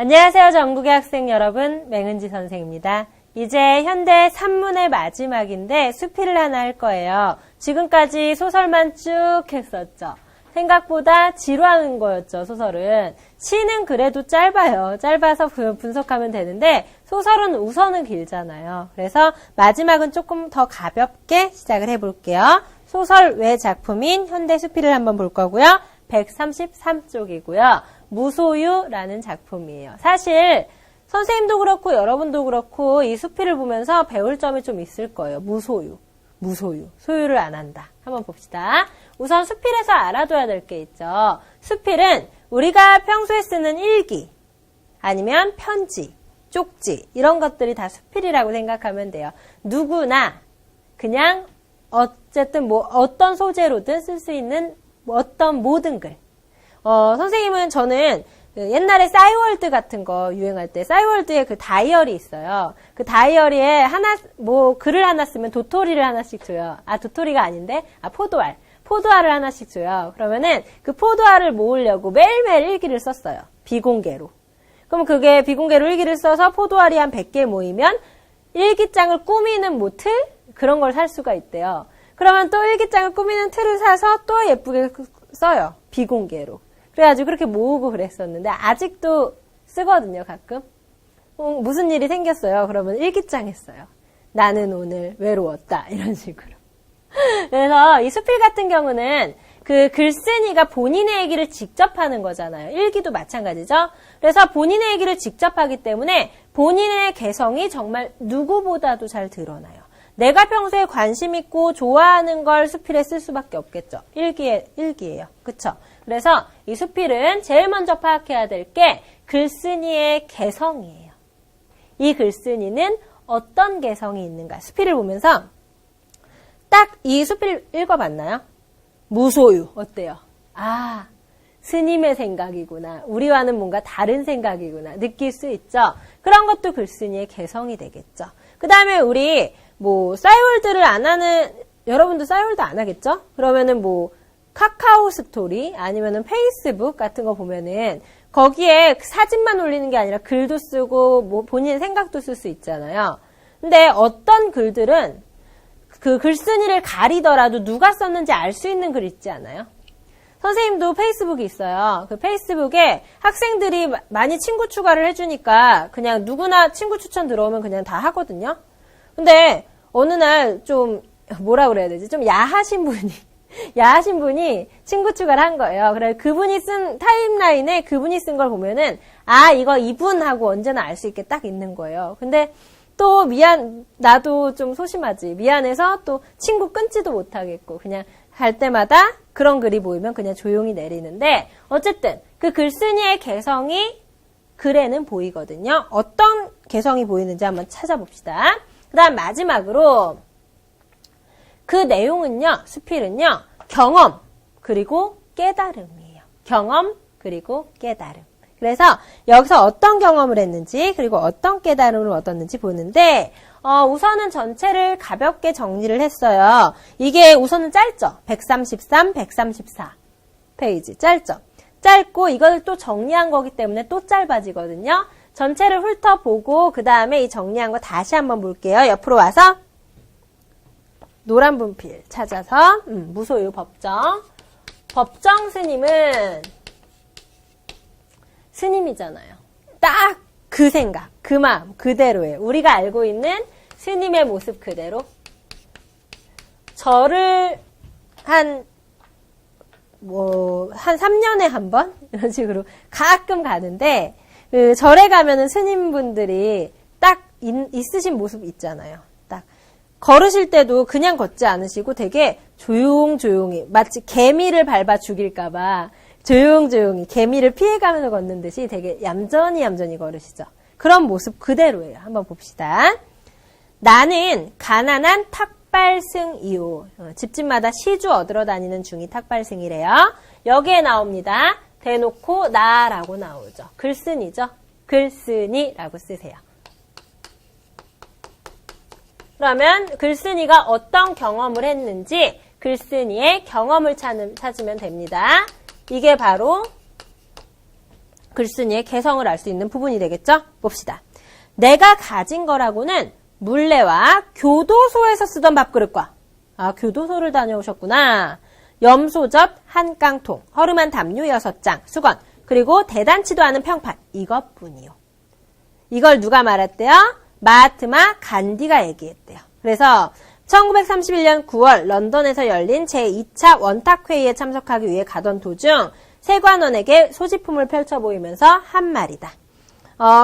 안녕하세요, 전국의 학생 여러분. 맹은지 선생입니다. 이제 현대 산문의 마지막인데 수필을 하나 할 거예요. 지금까지 소설만 쭉 했었죠. 생각보다 지루한 거였죠, 소설은. 시는 그래도 짧아요. 짧아서 분석하면 되는데 소설은 우선은 길잖아요. 그래서 마지막은 조금 더 가볍게 시작을 해볼게요. 소설 외 작품인 현대 수필을 한번 볼 거고요. 133쪽이고요. 무소유라는 작품이에요. 사실 선생님도 그렇고 여러분도 그렇고 이 수필을 보면서 배울 점이 좀 있을 거예요. 무소유. 소유를 안 한다. 한번 봅시다. 우선 수필에서 알아둬야 될 게 있죠. 수필은 우리가 평소에 쓰는 일기, 아니면 편지, 쪽지 이런 것들이 다 수필이라고 생각하면 돼요. 누구나 그냥 어쨌든 어떤 소재로든 쓸 수 있는 어떤 모든 글. 선생님은 저는 옛날에 싸이월드 같은 거 유행할 때 싸이월드에 그 다이어리 있어요. 그 다이어리에 글을 하나 쓰면 도토리를 하나씩 줘요. 도토리가 아닌데? 포도알을 하나씩 줘요. 그러면은 그 포도알을 모으려고 매일매일 일기를 썼어요. 비공개로. 그럼 그게 비공개로 일기를 써서 포도알이 한 100개 모이면 일기장을 꾸미는 틀? 그런 걸 살 수가 있대요. 그러면 또 일기장을 꾸미는 틀을 사서 또 예쁘게 써요. 비공개로. 그래가지고 그렇게 모으고 그랬었는데 아직도 쓰거든요, 가끔. 무슨 일이 생겼어요. 그러면 일기장 했어요. 나는 오늘 외로웠다. 이런 식으로. 그래서 이 수필 같은 경우는 그 글쓴이가 본인의 얘기를 직접 하는 거잖아요. 일기도 마찬가지죠. 그래서 본인의 얘기를 직접 하기 때문에 본인의 개성이 정말 누구보다도 잘 드러나요. 내가 평소에 관심 있고 좋아하는 걸 수필에 쓸 수밖에 없겠죠. 일기예요. 그쵸? 그래서 이 수필은 제일 먼저 파악해야 될 게 글쓴이의 개성이에요. 이 글쓴이는 어떤 개성이 있는가? 수필을 보면서 딱 이 수필 읽어봤나요? 무소유. 어때요? 스님의 생각이구나. 우리와는 뭔가 다른 생각이구나. 느낄 수 있죠? 그런 것도 글쓴이의 개성이 되겠죠. 그 다음에 우리 싸이월드를 안 하는, 여러분도 싸이월드 안 하겠죠? 그러면은 카카오 스토리 아니면은 페이스북 같은 거 보면은 거기에 사진만 올리는 게 아니라 글도 쓰고 본인 생각도 쓸 수 있잖아요. 근데 어떤 글들은 그 글쓴이를 가리더라도 누가 썼는지 알 수 있는 글 있지 않아요? 선생님도 페이스북이 있어요. 그 페이스북에 학생들이 많이 친구 추가를 해주니까 그냥 누구나 친구 추천 들어오면 그냥 다 하거든요. 근데 어느 날 좀 좀 야하신 분이 친구 추가를 한 거예요. 그래 그분이 쓴 타임라인에 그분이 쓴 걸 보면은 이거 이분하고 언제나 알 수 있게 딱 있는 거예요. 근데 또 나도 좀 소심하지. 미안해서 또 친구 끊지도 못하겠고 그냥 할 때마다 그런 글이 보이면 그냥 조용히 내리는데 어쨌든 그 글쓴이의 개성이 글에는 보이거든요. 어떤 개성이 보이는지 한번 찾아봅시다. 그 다음 마지막으로 그 내용은요, 수필은요, 경험 그리고 깨달음이에요. 경험 그리고 깨달음. 그래서 여기서 어떤 경험을 했는지 그리고 어떤 깨달음을 얻었는지 보는데 우선은 전체를 가볍게 정리를 했어요. 이게 우선은 짧죠. 133, 134 페이지 짧죠. 짧고 이걸 또 정리한 거기 때문에 또 짧아지거든요. 전체를 훑어보고 그 다음에 이 정리한 거 다시 한번 볼게요. 옆으로 와서 노란 분필 찾아서 무소유 법정. 법정 스님은 스님이잖아요. 딱 그 생각, 그 마음 그대로예요. 우리가 알고 있는 스님의 모습 그대로. 절을 한 3년에 한 번? 이런 식으로 가끔 가는데 그 절에 가면은 스님분들이 딱 있으신 모습 있잖아요. 딱 걸으실 때도 그냥 걷지 않으시고 되게 조용조용히 마치 개미를 밟아 죽일까봐 조용조용히 개미를 피해가면서 걷는 듯이 되게 얌전히 걸으시죠. 그런 모습 그대로예요. 한번 봅시다. 나는 가난한 탁발승이요. 집집마다 시주 얻으러 다니는 중이 탁발승이래요. 여기에 나옵니다. 대놓고 나라고 나오죠. 글쓴이죠. 글쓴이라고 쓰세요. 그러면 글쓴이가 어떤 경험을 했는지 글쓴이의 경험을 찾으면 됩니다. 이게 바로 글쓴이의 개성을 알 수 있는 부분이 되겠죠? 봅시다. 내가 가진 거라고는 물레와 교도소에서 쓰던 밥그릇과, 교도소를 다녀오셨구나. 염소젓 한 깡통, 허름한 담요 6장, 수건, 그리고 대단치도 않은 평판, 이것뿐이요. 이걸 누가 말했대요? 마하트마 간디가 얘기했대요. 그래서 1931년 9월 런던에서 열린 제2차 원탁회의에 참석하기 위해 가던 도중 세관원에게 소지품을 펼쳐 보이면서 한 말이다.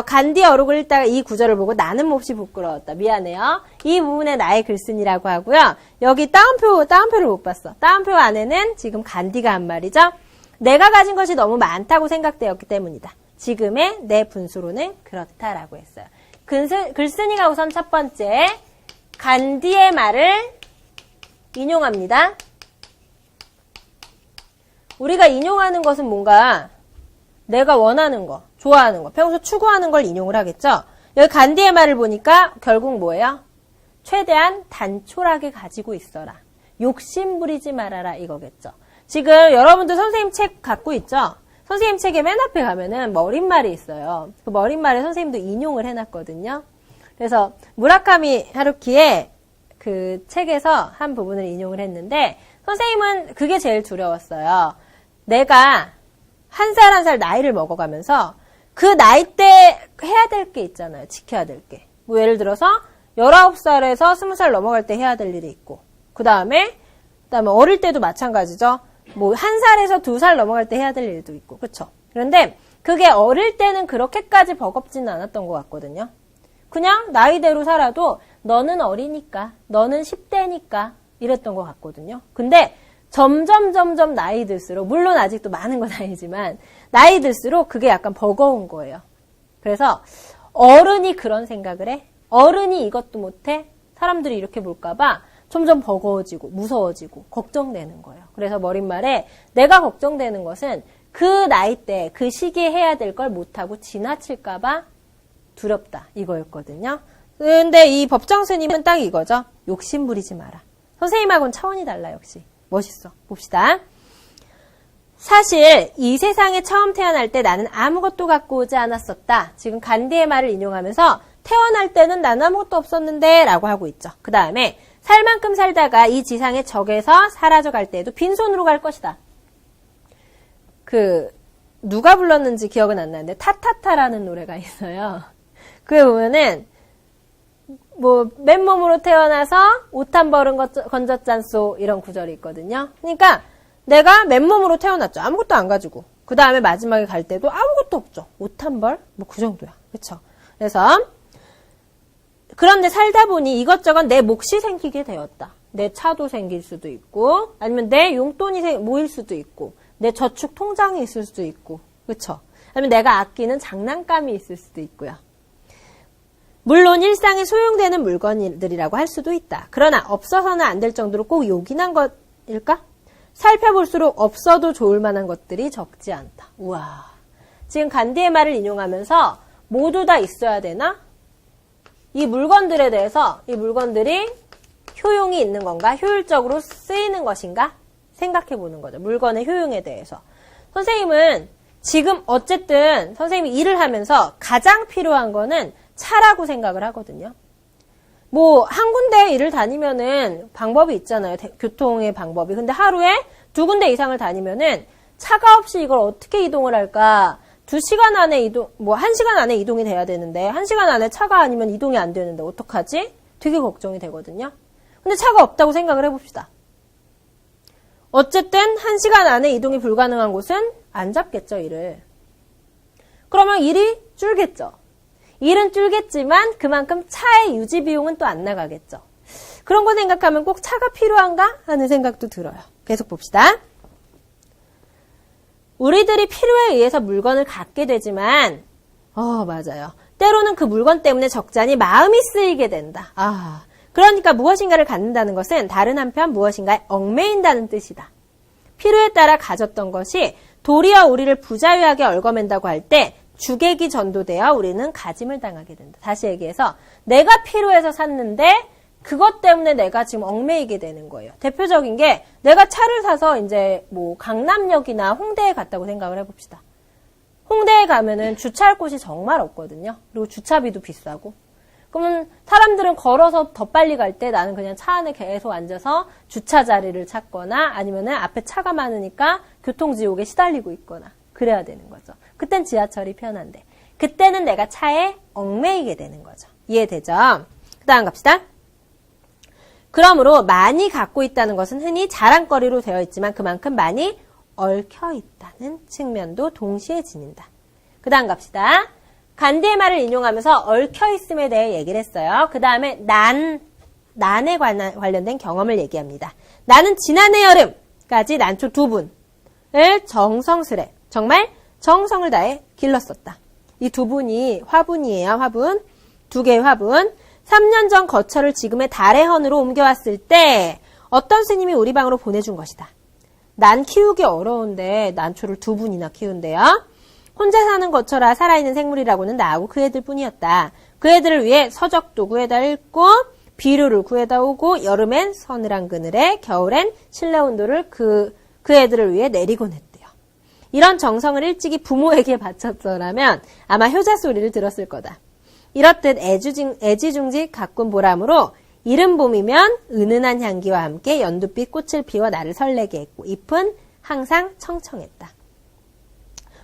간디 어록을 읽다가 이 구절을 보고 나는 몹시 부끄러웠다. 미안해요. 이 부분에 나의 글쓴이라고 하고요. 여기 따옴표를 못 봤어. 따옴표 안에는 지금 간디가 한 말이죠. 내가 가진 것이 너무 많다고 생각되었기 때문이다. 지금의 내 분수로는 그렇다라고 했어요. 글쓴이가 우선 첫 번째 간디의 말을 인용합니다. 우리가 인용하는 것은 뭔가 내가 원하는 거, 좋아하는 거, 평소 추구하는 걸 인용을 하겠죠. 여기 간디의 말을 보니까 결국 뭐예요? 최대한 단촐하게 가지고 있어라. 욕심 부리지 말아라 이거겠죠. 지금 여러분도 선생님 책 갖고 있죠? 선생님 책의 맨 앞에 가면은 머릿말이 있어요. 그 머릿말에 선생님도 인용을 해놨거든요. 그래서 무라카미 하루키의 그 책에서 한 부분을 인용을 했는데 선생님은 그게 제일 두려웠어요. 내가 한 살 한 살 나이를 먹어가면서 그 나이 때 해야 될 게 있잖아요. 지켜야 될 게. 뭐 예를 들어서 19살에서 20살 넘어갈 때 해야 될 일이 있고 그 다음에 어릴 때도 마찬가지죠. 뭐 1살에서 2살 넘어갈 때 해야 될 일도 있고 그렇죠. 그런데 그게 어릴 때는 그렇게까지 버겁지는 않았던 것 같거든요. 그냥 나이대로 살아도 너는 어리니까 너는 10대니까 이랬던 것 같거든요. 근데 점점 나이 들수록 물론 아직도 많은 건 아니지만 나이 들수록 그게 약간 버거운 거예요. 그래서 어른이 그런 생각을 해? 어른이 이것도 못해? 사람들이 이렇게 볼까 봐 점점 버거워지고 무서워지고 걱정되는 거예요. 그래서 머릿말에 내가 걱정되는 것은 그 나이 때 그 시기에 해야 될 걸 못하고 지나칠까 봐 두렵다 이거였거든요. 근데 이 법정 스님은 딱 이거죠. 욕심 부리지 마라. 선생님하고는 차원이 달라 역시. 멋있어. 봅시다. 사실 이 세상에 처음 태어날 때 나는 아무것도 갖고 오지 않았었다. 지금 간디의 말을 인용하면서 태어날 때는 나는 아무것도 없었는데 라고 하고 있죠. 그 다음에 살 만큼 살다가 이 지상의 적에서 사라져 갈 때에도 빈손으로 갈 것이다. 누가 불렀는지 기억은 안 나는데 타타타라는 노래가 있어요. 그게 보면은 맨몸으로 태어나서 옷 한 벌은 건졌잖소 이런 구절이 있거든요. 그러니까 내가 맨몸으로 태어났죠. 아무것도 안 가지고. 그 다음에 마지막에 갈 때도 아무것도 없죠. 옷 한 벌? 그 정도야. 그쵸? 그래서 그런데 살다 보니 이것저것 내 몫이 생기게 되었다. 내 차도 생길 수도 있고 아니면 내 용돈이 모일 수도 있고 내 저축 통장이 있을 수도 있고 그쵸? 아니면 내가 아끼는 장난감이 있을 수도 있고요. 물론 일상에 소용되는 물건들이라고 할 수도 있다. 그러나 없어서는 안 될 정도로 꼭 요긴한 것일까? 살펴볼수록 없어도 좋을 만한 것들이 적지 않다. 우와. 지금 간디의 말을 인용하면서 모두 다 있어야 되나? 이 물건들에 대해서 이 물건들이 효용이 있는 건가? 효율적으로 쓰이는 것인가? 생각해 보는 거죠. 물건의 효용에 대해서. 선생님은 지금 어쨌든 선생님이 일을 하면서 가장 필요한 거는 차라고 생각을 하거든요. 한 군데 일을 다니면은 방법이 있잖아요. 교통의 방법이. 근데 하루에 2군데 이상을 다니면은 차가 없이 이걸 어떻게 이동을 할까? 2시간 안에 1시간 안에 이동이 돼야 되는데 1시간 안에 차가 아니면 이동이 안 되는데 어떡하지? 되게 걱정이 되거든요. 근데 차가 없다고 생각을 해봅시다. 어쨌든 1시간 안에 이동이 불가능한 곳은 안 잡겠죠, 일을. 그러면 일이 줄겠죠. 일은 줄겠지만 그만큼 차의 유지 비용은 또 안 나가겠죠. 그런 거 생각하면 꼭 차가 필요한가 하는 생각도 들어요. 계속 봅시다. 우리들이 필요에 의해서 물건을 갖게 되지만 맞아요. 때로는 그 물건 때문에 적잖이 마음이 쓰이게 된다. 그러니까 무엇인가를 갖는다는 것은 다른 한편 무엇인가에 얽매인다는 뜻이다. 필요에 따라 가졌던 것이 도리어 우리를 부자유하게 얽어맨다고 할 때 주객이 전도되어 우리는 가짐을 당하게 된다. 다시 얘기해서 내가 필요해서 샀는데 그것 때문에 내가 지금 얽매이게 되는 거예요. 대표적인 게 내가 차를 사서 이제 강남역이나 홍대에 갔다고 생각을 해봅시다. 홍대에 가면은 주차할 곳이 정말 없거든요. 그리고 주차비도 비싸고. 그러면 사람들은 걸어서 더 빨리 갈 때 나는 그냥 차 안에 계속 앉아서 주차 자리를 찾거나 아니면은 앞에 차가 많으니까 교통지옥에 시달리고 있거나 그래야 되는 거죠. 그땐 지하철이 편한데. 그때는 내가 차에 얽매이게 되는 거죠. 이해되죠? 그 다음 갑시다. 그러므로 많이 갖고 있다는 것은 흔히 자랑거리로 되어 있지만 그만큼 많이 얽혀 있다는 측면도 동시에 지닌다. 그 다음 갑시다. 간디의 말을 인용하면서 얽혀 있음에 대해 얘기를 했어요. 그 다음에 난에 관련된 경험을 얘기합니다. 나는 지난해 여름까지 난초 2분을 정성스레 정말 정성을 다해 길렀었다. 이 2분이 화분이에요. 화분. 2개의 화분. 3년 전 거처를 지금의 달의 헌으로 옮겨왔을 때 어떤 스님이 우리 방으로 보내준 것이다. 난 키우기 어려운데 난초를 2분이나 키운대요. 혼자 사는 거처라 살아있는 생물이라고는 나하고 그 애들 뿐이었다. 그 애들을 위해 서적도 구해다 읽고 비료를 구해다 오고 여름엔 서늘한 그늘에 겨울엔 실내 온도를 그 애들을 위해 내리곤 했대요. 이런 정성을 일찍이 부모에게 바쳤더라면 아마 효자 소리를 들었을 거다. 이렇듯 애지중지 가꾼 보람으로 이른 봄이면 은은한 향기와 함께 연두빛 꽃을 피워 나를 설레게 했고 잎은 항상 청청했다.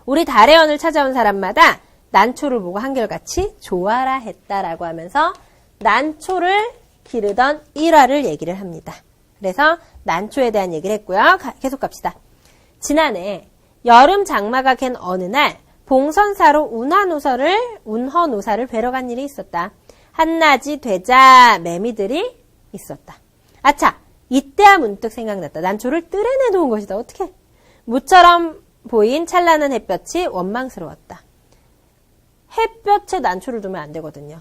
우리 달의 헌을 찾아온 사람마다 난초를 보고 한결같이 좋아라 했다라고 하면서 난초를 기르던 일화를 얘기를 합니다. 그래서 난초에 대한 얘기를 했고요. 계속 갑시다. 지난해 여름 장마가 갠 어느 날 봉선사로 운허노사를 뵈러 간 일이 있었다. 한낮이 되자 매미들이 있었다. 아차! 이때야 문득 생각났다. 난초를 뜰에 내놓은 것이다. 어떻게? 무처럼 보인 찬란한 햇볕이 원망스러웠다. 햇볕에 난초를 두면 안 되거든요.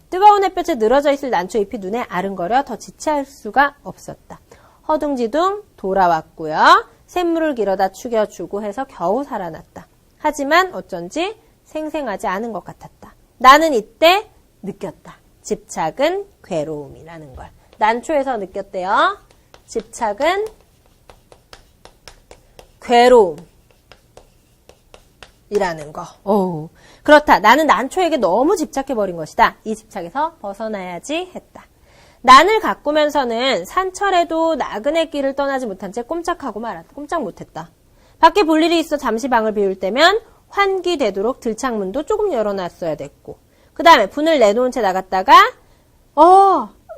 뜨거운 햇볕에 늘어져 있을 난초 잎이 눈에 아른거려 더 지체할 수가 없었다. 허둥지둥 돌아왔고요. 샘물을 길어다 죽여주고 해서 겨우 살아났다. 하지만 어쩐지 생생하지 않은 것 같았다. 나는 이때 느꼈다. 집착은 괴로움이라는 걸. 난초에서 느꼈대요. 집착은 괴로움이라는 거. 오, 그렇다. 나는 난초에게 너무 집착해버린 것이다. 이 집착에서 벗어나야지 했다. 난을 가꾸면서는 산철에도 나그네 길을 떠나지 못한 채 꼼짝하고 말았다. 꼼짝 못했다. 밖에 볼 일이 있어 잠시 방을 비울 때면 환기되도록 들창문도 조금 열어놨어야 됐고 그 다음에 분을 내놓은 채 나갔다가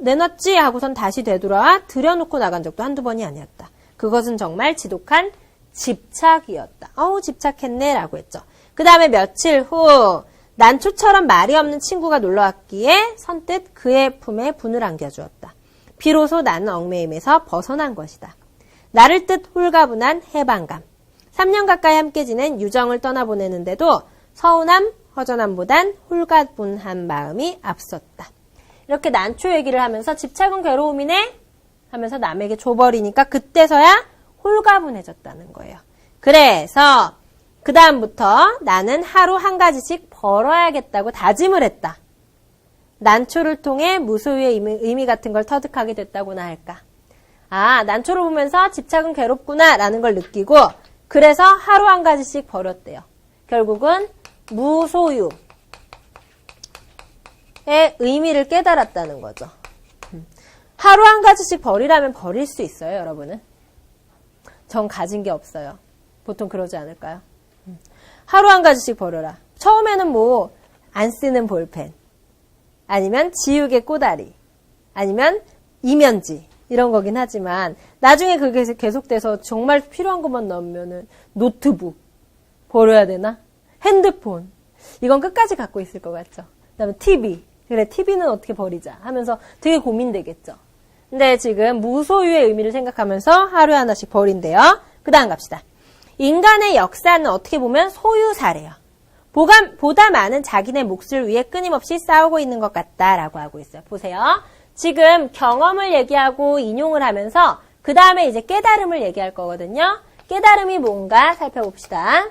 내놨지 하고선 다시 되돌아와 들여놓고 나간 적도 한두 번이 아니었다. 그것은 정말 지독한 집착이었다. 집착했네 라고 했죠. 그 다음에 며칠 후 난초처럼 말이 없는 친구가 놀러왔기에 선뜻 그의 품에 분을 안겨주었다. 비로소 나는 얽매임에서 벗어난 것이다. 나를 뜻 홀가분한 해방감. 3년 가까이 함께 지낸 유정을 떠나보내는데도 서운함, 허전함보단 홀가분한 마음이 앞섰다. 이렇게 난초 얘기를 하면서 집착은 괴로움이네 하면서 남에게 줘버리니까 그때서야 홀가분해졌다는 거예요. 그래서 그 다음부터 나는 하루 한 가지씩 벌어야겠다고 다짐을 했다. 난초를 통해 무소유의 의미 같은 걸 터득하게 됐다고나 할까. 난초를 보면서 집착은 괴롭구나 라는 걸 느끼고 그래서 하루 한 가지씩 버렸대요. 결국은 무소유의 의미를 깨달았다는 거죠. 하루 한 가지씩 버리라면 버릴 수 있어요, 여러분은? 전 가진 게 없어요. 보통 그러지 않을까요? 하루 한 가지씩 버려라. 처음에는 안 쓰는 볼펜, 아니면 지우개 꼬다리, 아니면 이면지 이런 거긴 하지만 나중에 그게 계속돼서 정말 필요한 것만 넣으면은 노트북 버려야 되나? 핸드폰 이건 끝까지 갖고 있을 것 같죠. 그다음에 TV 그래 TV는 어떻게 버리자 하면서 되게 고민되겠죠. 근데 지금 무소유의 의미를 생각하면서 하루에 하나씩 버린대요. 그 다음 갑시다. 인간의 역사는 어떻게 보면 소유사래요. 보다 많은 자기네 몫을 위해 끊임없이 싸우고 있는 것 같다라고 하고 있어요. 보세요. 지금 경험을 얘기하고 인용을 하면서 그 다음에 이제 깨달음을 얘기할 거거든요. 깨달음이 뭔가 살펴봅시다.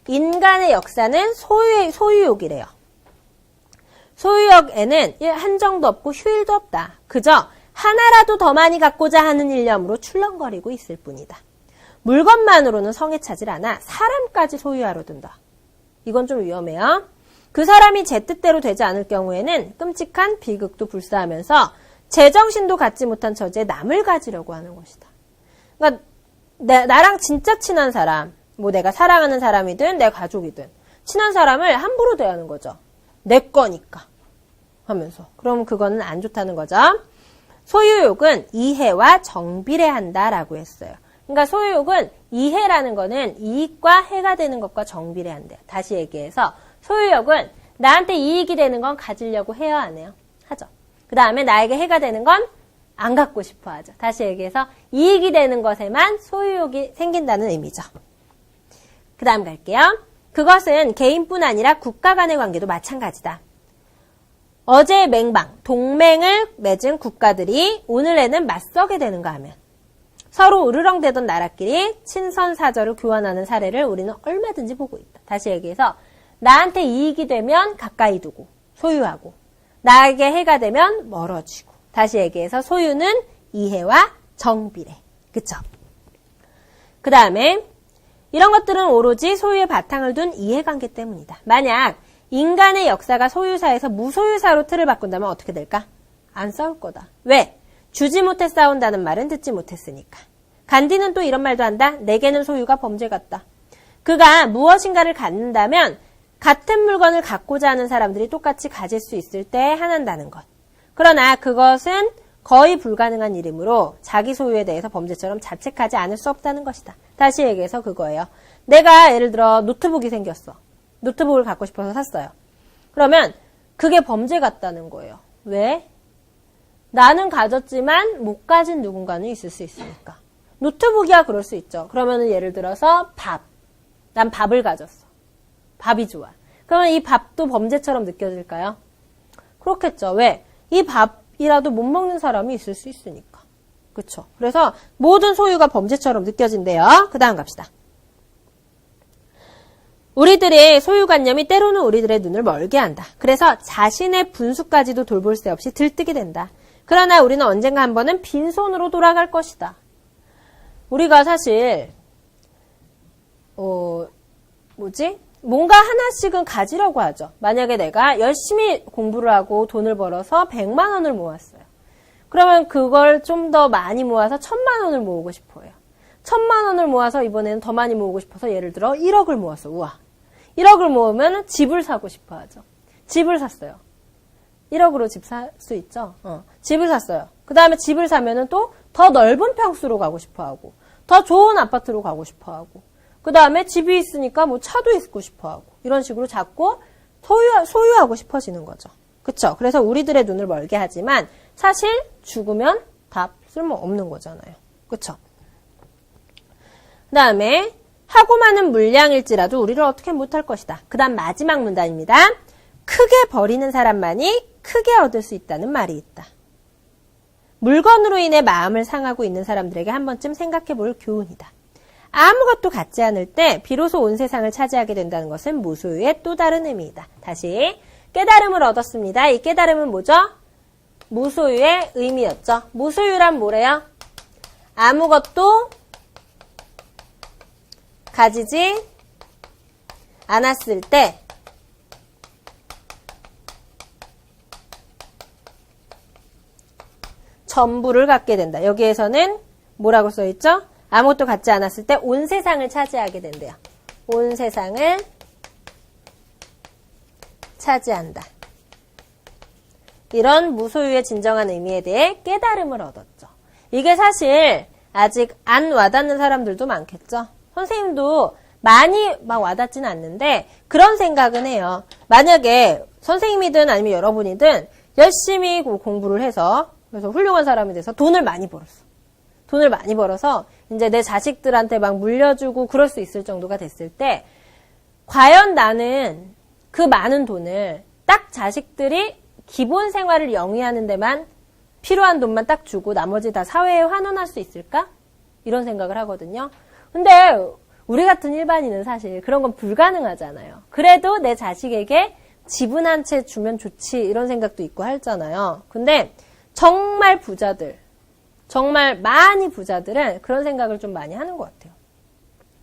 인간의 역사는 소유욕이래요. 소유욕에는 한정도 없고 휴일도 없다. 그저 하나라도 더 많이 갖고자 하는 일념으로 출렁거리고 있을 뿐이다. 물건만으로는 성에 차질 않아 사람까지 소유하려 든다. 이건 좀 위험해요. 그 사람이 제 뜻대로 되지 않을 경우에는 끔찍한 비극도 불사하면서 제정신도 갖지 못한 처지에 남을 가지려고 하는 것이다. 그러니까 나랑 진짜 친한 사람, 뭐 내가 사랑하는 사람이든 내 가족이든 친한 사람을 함부로 대하는 거죠. 내 거니까 하면서. 그럼 그거는 안 좋다는 거죠. 소유욕은 이해와 정비례한다라고 했어요. 그러니까 소유욕은 이해라는 거는 이익과 해가 되는 것과 정비례한대요. 다시 얘기해서 소유욕은 나한테 이익이 되는 건 가지려고 해요, 안 해요? 하죠. 그 다음에 나에게 해가 되는 건 안 갖고 싶어 하죠. 다시 얘기해서 이익이 되는 것에만 소유욕이 생긴다는 의미죠. 그 다음 갈게요. 그것은 개인뿐 아니라 국가 간의 관계도 마찬가지다. 어제의 맹방, 동맹을 맺은 국가들이 오늘에는 맞서게 되는가 하면 서로 으르렁대던 나라끼리 친선사절을 교환하는 사례를 우리는 얼마든지 보고 있다. 다시 얘기해서 나한테 이익이 되면 가까이 두고 소유하고 나에게 해가 되면 멀어지고. 다시 얘기해서 소유는 이해와 정비례. 그쵸? 그 다음에 이런 것들은 오로지 소유의 바탕을 둔 이해관계 때문이다. 만약 인간의 역사가 소유사에서 무소유사로 틀을 바꾼다면 어떻게 될까? 안 싸울 거다. 왜? 주지 못해 싸운다는 말은 듣지 못했으니까. 간디는 또 이런 말도 한다. 내게는 소유가 범죄 같다. 그가 무엇인가를 갖는다면 같은 물건을 갖고자 하는 사람들이 똑같이 가질 수 있을 때 하는다는 것. 그러나 그것은 거의 불가능한 일이므로 자기 소유에 대해서 범죄처럼 자책하지 않을 수 없다는 것이다. 다시 얘기해서 그거예요. 내가 예를 들어 노트북이 생겼어. 노트북을 갖고 싶어서 샀어요. 그러면 그게 범죄 같다는 거예요. 왜? 나는 가졌지만 못 가진 누군가는 있을 수 있으니까. 노트북이야 그럴 수 있죠. 그러면은 예를 들어서 밥. 난 밥을 가졌어. 밥이 좋아. 그러면 이 밥도 범죄처럼 느껴질까요? 그렇겠죠. 왜? 이 밥이라도 못 먹는 사람이 있을 수 있으니까. 그쵸? 그래서 모든 소유가 범죄처럼 느껴진대요. 그 다음 갑시다. 우리들의 소유관념이 때로는 우리들의 눈을 멀게 한다. 그래서 자신의 분수까지도 돌볼 새 없이 들뜨게 된다. 그러나 우리는 언젠가 한 번은 빈손으로 돌아갈 것이다. 우리가 사실 뭔가 하나씩은 가지려고 하죠. 만약에 내가 열심히 공부를 하고 돈을 벌어서 100만 원을 모았어요. 그러면 그걸 좀 더 많이 모아서 1000만 원을 모으고 싶어요. 1000만 원을 모아서 이번에는 더 많이 모으고 싶어서 예를 들어 1억을 모았어. 우와. 1억을 모으면 집을 사고 싶어 하죠. 집을 샀어요. 1억으로 집 살 수 있죠. 집을 샀어요. 그 다음에 집을 사면은 또 더 넓은 평수로 가고 싶어 하고 더 좋은 아파트로 가고 싶어 하고 그 다음에 집이 있으니까 뭐 차도 있고 싶어 하고 이런 식으로 자꾸 소유하고 싶어지는 거죠. 그쵸? 그래서 우리들의 눈을 멀게 하지만 사실 죽으면 다 쓸모없는 거잖아요. 그쵸? 그 다음에 하고 많은 물량일지라도 우리를 어떻게 못할 것이다. 그 다음 마지막 문단입니다. 크게 버리는 사람만이 크게 얻을 수 있다는 말이 있다. 물건으로 인해 마음을 상하고 있는 사람들에게 한 번쯤 생각해 볼 교훈이다. 아무것도 갖지 않을 때 비로소 온 세상을 차지하게 된다는 것은 무소유의 또 다른 의미이다. 다시 깨달음을 얻었습니다. 이 깨달음은 뭐죠? 무소유의 의미였죠. 무소유란 뭐래요? 아무것도 가지지 않았을 때 전부를 갖게 된다. 여기에서는 뭐라고 써있죠? 아무것도 갖지 않았을 때 온 세상을 차지하게 된대요. 온 세상을 차지한다. 이런 무소유의 진정한 의미에 대해 깨달음을 얻었죠. 이게 사실 아직 안 와닿는 사람들도 많겠죠. 선생님도 많이 막 와닿지는 않는데 그런 생각은 해요. 만약에 선생님이든 아니면 여러분이든 열심히 공부를 해서 그래서 훌륭한 사람이 돼서 돈을 많이 벌었어. 돈을 많이 벌어서 이제 내 자식들한테 막 물려주고 그럴 수 있을 정도가 됐을 때 과연 나는 그 많은 돈을 딱 자식들이 기본 생활을 영위하는 데만 필요한 돈만 딱 주고 나머지 다 사회에 환원할 수 있을까? 이런 생각을 하거든요. 근데 우리 같은 일반인은 사실 그런 건 불가능하잖아요. 그래도 내 자식에게 지분 한 채 주면 좋지 이런 생각도 있고 하잖아요. 근데 정말 부자들, 정말 많이 부자들은 그런 생각을 좀 많이 하는 것 같아요.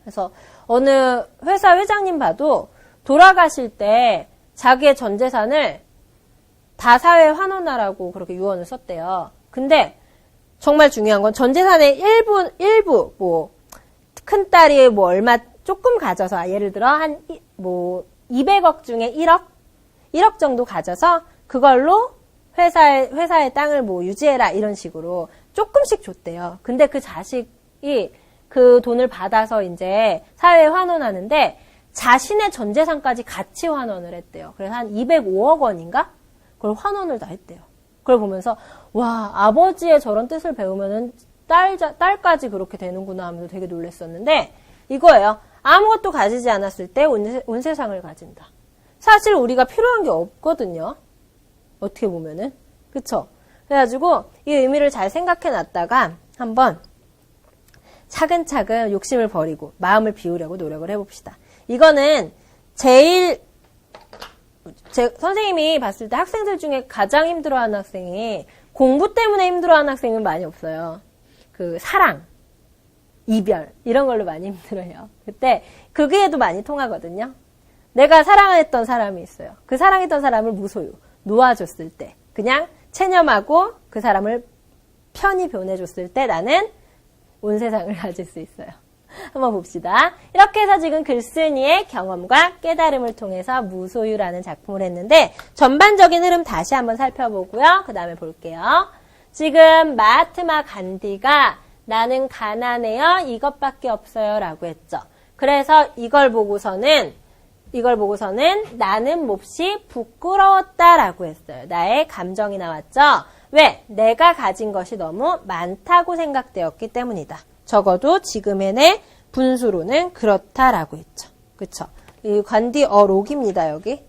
그래서 어느 회사 회장님 봐도 돌아가실 때 자기의 전 재산을 다 사회에 환원하라고 그렇게 유언을 썼대요. 근데 정말 중요한 건 전 재산의 일부, 뭐, 큰딸이 뭐 얼마 조금 가져서, 예를 들어 한, 뭐, 200억 중에 1억 정도 가져서 그걸로 회사의 땅을 뭐 유지해라 이런 식으로 조금씩 줬대요. 근데 그 자식이 그 돈을 받아서 이제 사회에 환원하는데 자신의 전 재산까지 같이 환원을 했대요. 그래서 한 205억 원인가? 그걸 환원을 다 했대요. 그걸 보면서 와, 아버지의 저런 뜻을 배우면은 딸까지 그렇게 되는구나 하면서 되게 놀랐었는데 이거예요. 아무것도 가지지 않았을 때 온 세상을 가진다. 사실 우리가 필요한 게 없거든요. 어떻게 보면은. 그쵸? 그래가지고 이 의미를 잘 생각해 놨다가 한번 차근차근 욕심을 버리고 마음을 비우려고 노력을 해봅시다. 이거는 선생님이 봤을 때 학생들 중에 가장 힘들어하는 학생이 공부 때문에 힘들어하는 학생은 많이 없어요. 그 사랑, 이별 이런 걸로 많이 힘들어요. 그때 그게도 많이 통하거든요. 내가 사랑했던 사람이 있어요. 그 사랑했던 사람을 무소유 놓아줬을 때 그냥 체념하고 그 사람을 편히 보내줬을 때 나는 온 세상을 가질 수 있어요. 한번 봅시다. 이렇게 해서 지금 글쓴이의 경험과 깨달음을 통해서 무소유라는 작품을 했는데 전반적인 흐름 다시 한번 살펴보고요. 그 다음에 볼게요. 지금 마하트마 간디가 나는 가난해요. 이것밖에 없어요. 라고 했죠. 그래서 이걸 보고서는 나는 몹시 부끄러웠다라고 했어요. 나의 감정이 나왔죠. 왜? 내가 가진 것이 너무 많다고 생각되었기 때문이다. 적어도 지금의 내 분수로는 그렇다라고 했죠. 그쵸? 이 관디 록입니다. 여기.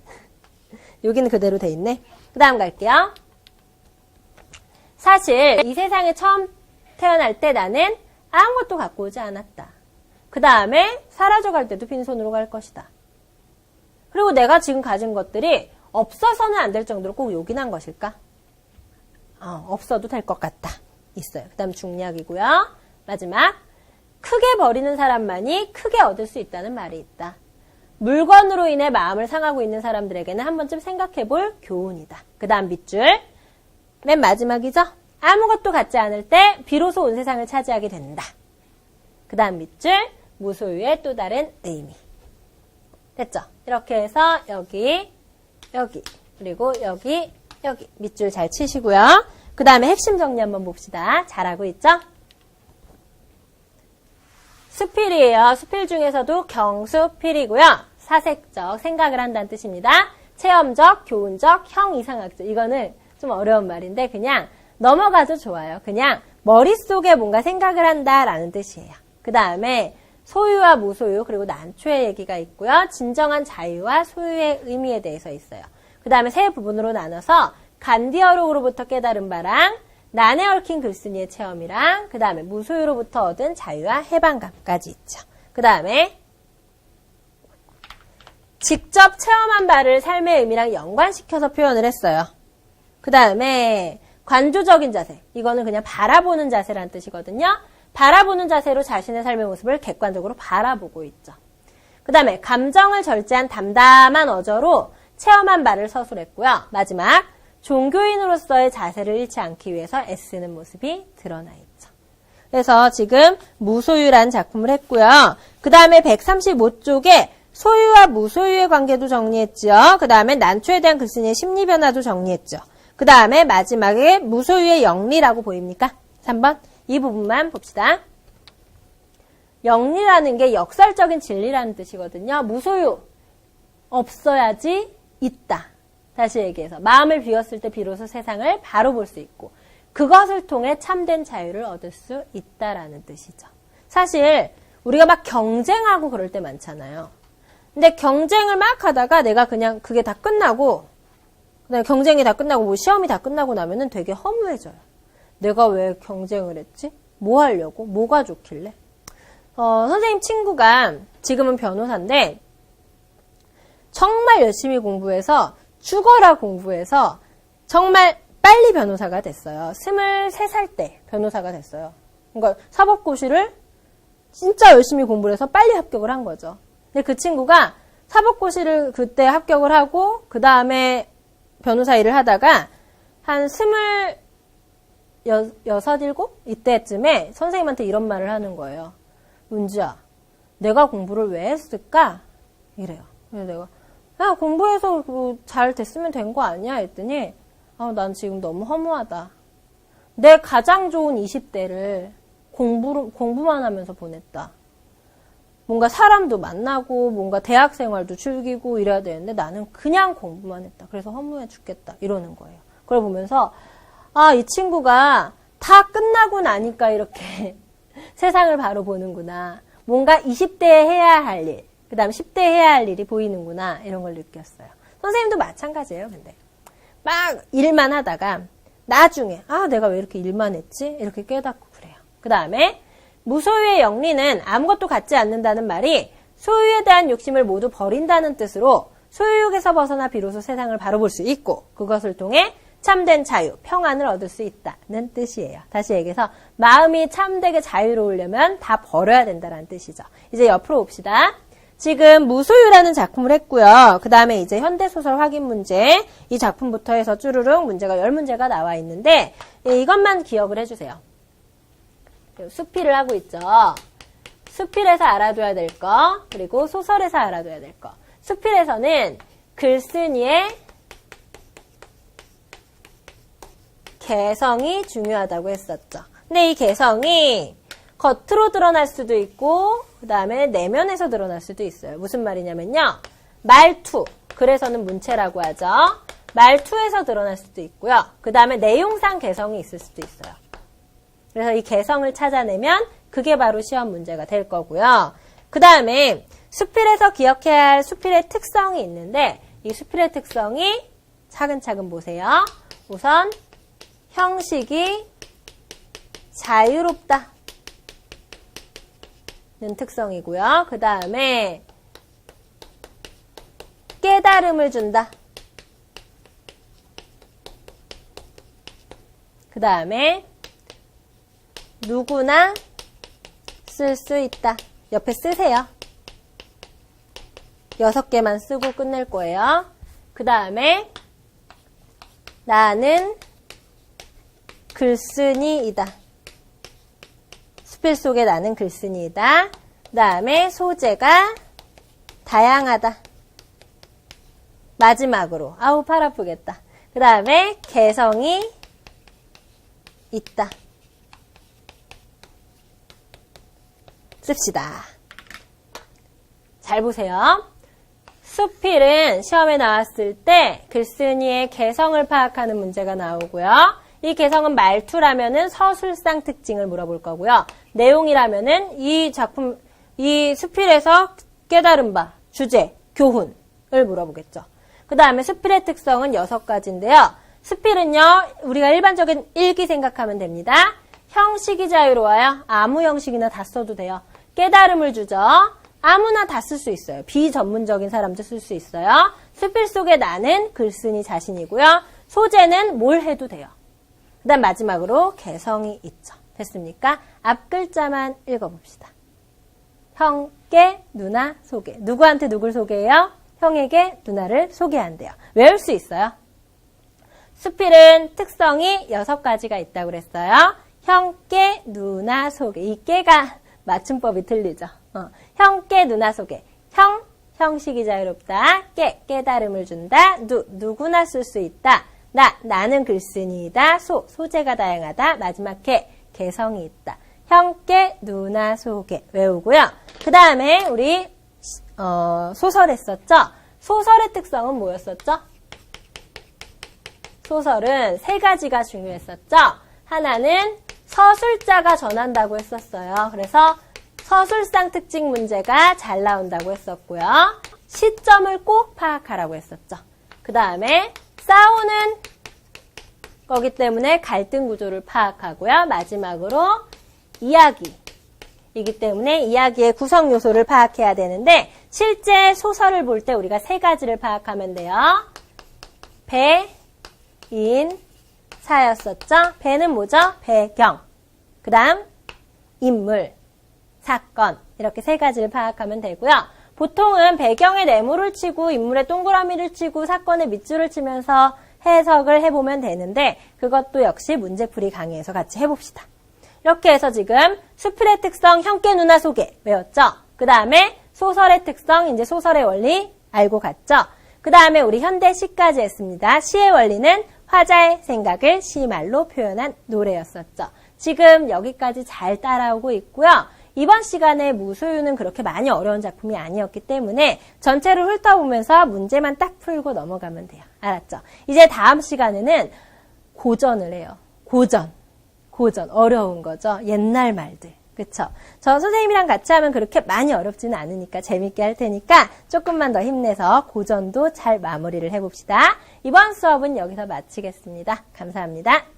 여기는 그대로 돼 있네. 그 다음 갈게요. 사실 이 세상에 처음 태어날 때 나는 아무것도 갖고 오지 않았다. 그 다음에 사라져 갈 때도 빈손으로 갈 것이다. 그리고 내가 지금 가진 것들이 없어서는 안 될 정도로 꼭 요긴한 것일까? 없어도 될 것 같다. 있어요. 그 다음 중략이고요. 마지막. 크게 버리는 사람만이 크게 얻을 수 있다는 말이 있다. 물건으로 인해 마음을 상하고 있는 사람들에게는 한 번쯤 생각해 볼 교훈이다. 그 다음 밑줄. 맨 마지막이죠? 아무것도 갖지 않을 때 비로소 온 세상을 차지하게 된다. 그 다음 밑줄. 무소유의 또 다른 의미. 됐죠? 이렇게 해서 여기, 그리고 여기 밑줄 잘 치시고요. 그 다음에 핵심 정리 한번 봅시다. 잘하고 있죠? 수필이에요. 수필 중에서도 경수필이고요. 사색적, 생각을 한다는 뜻입니다. 체험적, 교훈적, 형이상학적. 이거는 좀 어려운 말인데 그냥 넘어가도 좋아요. 그냥 머릿속에 뭔가 생각을 한다라는 뜻이에요. 그 다음에 소유와 무소유 그리고 난초의 얘기가 있고요. 진정한 자유와 소유의 의미에 대해서 있어요. 그 다음에 세 부분으로 나눠서 간디어록으로부터 깨달은 바랑 난에 얽힌 글쓴이의 체험이랑 그 다음에 무소유로부터 얻은 자유와 해방감까지 있죠. 그 다음에 직접 체험한 바를 삶의 의미랑 연관시켜서 표현을 했어요. 그 다음에 관조적인 자세. 이거는 그냥 바라보는 자세라는 뜻이거든요. 바라보는 자세로 자신의 삶의 모습을 객관적으로 바라보고 있죠. 그 다음에 감정을 절제한 담담한 어조로 체험한 바를 서술했고요. 마지막 종교인으로서의 자세를 잃지 않기 위해서 애쓰는 모습이 드러나 있죠. 그래서 지금 무소유라는 작품을 했고요. 그 다음에 135쪽에 소유와 무소유의 관계도 정리했죠. 그 다음에 난초에 대한 글쓴이의 심리 변화도 정리했죠. 그 다음에 마지막에 무소유의 영리라고 보입니까? 3번. 이 부분만 봅시다. 영리라는 게 역설적인 진리라는 뜻이거든요. 무소유. 없어야지 있다. 다시 얘기해서 마음을 비웠을 때 비로소 세상을 바로 볼 수 있고 그것을 통해 참된 자유를 얻을 수 있다라는 뜻이죠. 사실 우리가 막 경쟁하고 그럴 때 많잖아요. 근데 경쟁을 막 하다가 내가 그냥 그게 다 끝나고 그다음에 경쟁이 다 끝나고 뭐 시험이 다 끝나고 나면은 되게 허무해져요. 내가 왜 경쟁을 했지? 뭐 하려고? 뭐가 좋길래? 선생님 친구가 지금은 변호사인데 정말 열심히 공부해서 죽어라 공부해서 정말 빨리 변호사가 됐어요. 23살 때 변호사가 됐어요. 그러니까 사법고시를 진짜 열심히 공부를 해서 빨리 합격을 한 거죠. 근데 그 친구가 사법고시를 그때 합격을 하고 그 다음에 변호사 일을 하다가 한 26, 이때쯤에 선생님한테 이런 말을 하는 거예요. 은지야, 내가 공부를 왜 했을까? 이래요. 그래서 내가 야, 공부해서 잘 됐으면 된 거 아니야? 했더니 난 지금 너무 허무하다. 내 가장 좋은 20대를 공부만 하면서 보냈다. 뭔가 사람도 만나고 뭔가 대학 생활도 즐기고 이래야 되는데 나는 그냥 공부만 했다. 그래서 허무해 죽겠다. 이러는 거예요. 그걸 보면서 이 친구가 다 끝나고 나니까 이렇게 세상을 바로 보는구나. 뭔가 20대에 해야 할 일, 그 다음 10대에 해야 할 일이 보이는구나. 이런 걸 느꼈어요. 선생님도 마찬가지예요. 근데 막 일만 하다가 나중에 내가 왜 이렇게 일만 했지? 이렇게 깨닫고 그래요. 그 다음에 무소유의 영리는 아무것도 갖지 않는다는 말이 소유에 대한 욕심을 모두 버린다는 뜻으로 소유욕에서 벗어나 비로소 세상을 바로 볼 수 있고 그것을 통해 참된 자유, 평안을 얻을 수 있다는 뜻이에요. 다시 얘기해서 마음이 참되게 자유로우려면 다 버려야 된다는 뜻이죠. 이제 옆으로 봅시다. 지금 무소유라는 작품을 했고요. 그 다음에 이제 현대소설 확인 문제, 이 작품부터 해서 쭈루룩 문제가 10문제가 나와 있는데 이것만 기억을 해주세요. 수필을 하고 있죠. 수필에서 알아둬야 될 거, 그리고 소설에서 알아둬야 될 거. 수필에서는 글쓴이의 개성이 중요하다고 했었죠. 근데 이 개성이 겉으로 드러날 수도 있고 그 다음에 내면에서 드러날 수도 있어요. 무슨 말이냐면요. 말투, 그래서는 문체라고 하죠. 말투에서 드러날 수도 있고요. 그 다음에 내용상 개성이 있을 수도 있어요. 그래서 이 개성을 찾아내면 그게 바로 시험 문제가 될 거고요. 그 다음에 수필에서 기억해야 할 수필의 특성이 있는데 이 수필의 특성이 차근차근 보세요. 우선 형식이 자유롭다 는 특성이고요. 그 다음에 깨달음을 준다. 그 다음에 누구나 쓸 수 있다. 옆에 쓰세요. 6개만 쓰고 끝낼 거예요. 그 다음에 나는 글쓴이이다. 수필 속에 나는 글쓴이이다. 그 다음에 소재가 다양하다. 마지막으로 팔 아프겠다. 그 다음에 개성이 있다. 씁시다. 잘 보세요. 수필은 시험에 나왔을 때 글쓴이의 개성을 파악하는 문제가 나오고요. 이 개성은 말투라면은 서술상 특징을 물어볼 거고요. 내용이라면은 이 작품, 이 수필에서 깨달은 바, 주제, 교훈을 물어보겠죠. 그 다음에 수필의 특성은 6가지인데요. 수필은요, 우리가 일반적인 일기 생각하면 됩니다. 형식이 자유로워요. 아무 형식이나 다 써도 돼요. 깨달음을 주죠. 아무나 다 쓸 수 있어요. 비전문적인 사람도 쓸 수 있어요. 수필 속에 나는 글쓴이 자신이고요. 소재는 뭘 해도 돼요. 그 다음 마지막으로 개성이 있죠. 됐습니까? 앞 글자만 읽어봅시다. 형께 누나 소개. 누구한테 누굴 소개해요? 형에게 누나를 소개한대요. 외울 수 있어요. 수필은 특성이 6가지가 있다고 그랬어요. 형께 누나 소개. 이 깨가 맞춤법이 틀리죠. 형께 누나 소개. 형, 형식이 자유롭다. 깨달음을 준다. 누구나 쓸 수 있다. 나는 글쓴이이다. 소재가 다양하다. 마지막 개성이 있다. 형께 누나 소개 외우고요. 그 다음에 우리 소설 했었죠. 소설의 특성은 뭐였었죠? 소설은 3가지가 중요했었죠. 하나는 서술자가 전한다고 했었어요. 그래서 서술상 특징 문제가 잘 나온다고 했었고요. 시점을 꼭 파악하라고 했었죠. 그 다음에 싸우는 거기 때문에 갈등 구조를 파악하고요. 마지막으로 이야기이기 때문에 이야기의 구성 요소를 파악해야 되는데 실제 소설을 볼 때 우리가 3가지를 파악하면 돼요. 배, 인, 사였었죠. 배는 뭐죠? 배경. 그 다음 인물, 사건 이렇게 3가지를 파악하면 되고요. 보통은 배경에 네모를 치고 인물에 동그라미를 치고 사건에 밑줄을 치면서 해석을 해보면 되는데 그것도 역시 문제풀이 강의에서 같이 해봅시다. 이렇게 해서 지금 수필의 특성, 형께 누나 소개 외웠죠? 그 다음에 소설의 특성, 이제 소설의 원리 알고 갔죠? 그 다음에 우리 현대 시까지 했습니다. 시의 원리는 화자의 생각을 시말로 표현한 노래였었죠. 지금 여기까지 잘 따라오고 있고요. 이번 시간에 무소유는 그렇게 많이 어려운 작품이 아니었기 때문에 전체를 훑어보면서 문제만 딱 풀고 넘어가면 돼요. 알았죠? 이제 다음 시간에는 고전을 해요. 고전. 어려운 거죠. 옛날 말들. 그쵸? 저 선생님이랑 같이 하면 그렇게 많이 어렵지는 않으니까 재밌게 할 테니까 조금만 더 힘내서 고전도 잘 마무리를 해봅시다. 이번 수업은 여기서 마치겠습니다. 감사합니다.